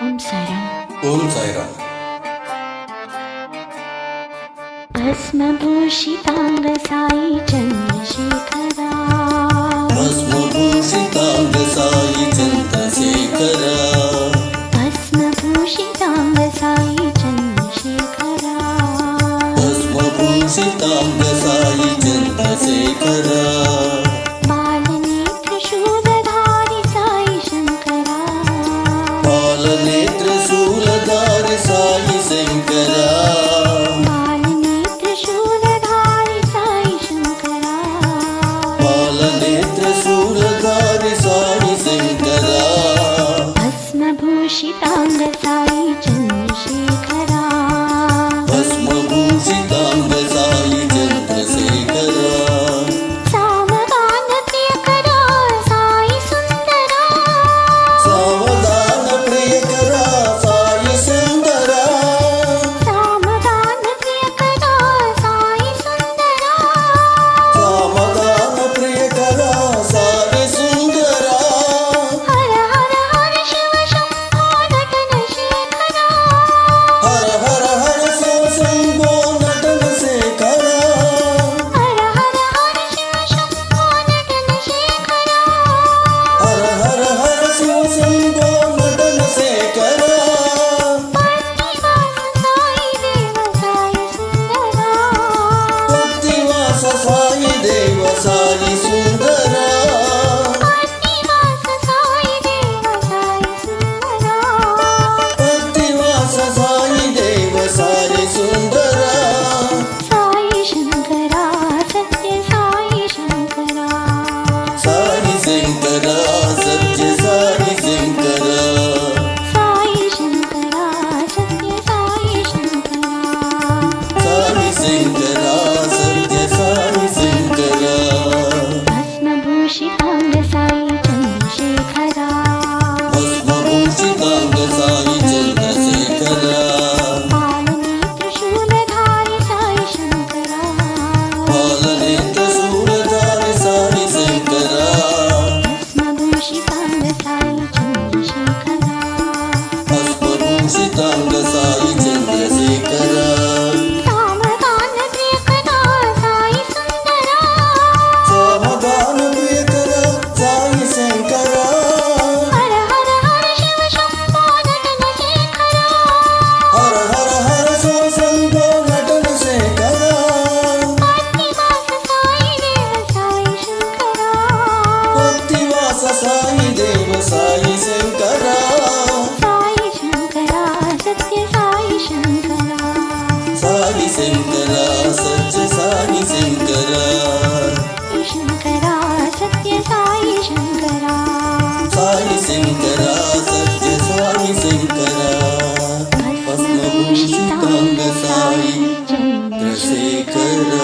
ఓం సాయిరామ్. ఓం సాయిరామ్. భస్మభూషితాంగ సాయి చంద్రశేఖరా, భస్మభూషితాంగ సాయి చంద్రశేఖరా, భస్మభూషితాంగ సాయి చంద్రశేఖరా, భస్మభూషితాంగ సాయి చంద్రశేఖరా, బాలనేత్ర శూలధారి సాయి శంకరా, బాలనేత్ర శూలధారి సాయి శంకరా, బాలనేత్ర శూలధారి సాయి శంకరా, బాలనేత్ర శూలధారి సాయి శంకరా, భస్మభూషితాంగ సాయి చంద్రశేఖరా, భస్మభూషితాంగ సాయి చంద్రశేఖరా, సావధాన ప్రియకరా సాయి సుందరా, సావధాన ప్రియకరా సాయి సుందరా, సావధాన ప్రియకరా సాయి సుందరా, సావధాన ప్రియకరా సాయి సుందరా, హర హర హర శివ శంభో నటన శేఖరా, హర హర హర శివ శంభో నటన శేఖరా, హర హర హర శివ శంభో నటన శేఖరా, హర హర హర శివ శంభో నటన శేఖరా, పత్తివాస సాయి దేవ సాయి సుందరా, పత్తివాస సాయి దేవ సాయి సుందరా, పత్తివాస సాయి దేవ సాయి సుందరా, పత్తివాస సాయి దేవ సాయి సుందరా, సాయి శంకరా సత్య సాయి శంకరా, సాయి శంకరా సత్య సాయి శంకరా, సాయి శంకరా సత్య సాయి శంకరా, భస్మభూషితాంగ సాయి చంద్రశేఖరా, భస్మభూషితాంగ సాయి చంద్రశేఖరా, బాలనేత్ర శూలధారి సాయి శంకరా, బాలనేత్ర శూలధారి సాయి శంకరా, భస్మభూషితాంగ సాయి చంద్రశేఖరా, భస్మభూషితాంగ సాయి చంద్రశేఖరా, సావధాన ప్రియకరా సాయి సుందరా, సావధాన ప్రియకరా సాయి శంకరా, హర హర హర శివ శంభో నటన శేఖరా, హర హర హర శివ శంభో నటన శేఖరా, పత్తివాస సాయి దేవ సాయి పత్తివాస సాయి దేవ శంకరా, సాయి శంకరా, సాయి శంకరా సత్య సాయి శంకరా, సాయి శంకరా సత్య సాయి శంకరా, శంకరా సత్య సాయి శంకరా, సాయి శంకరా సత్య సాయి శంకరా, భస్మభూషితాంగ సాయి చంద్రశేఖరా.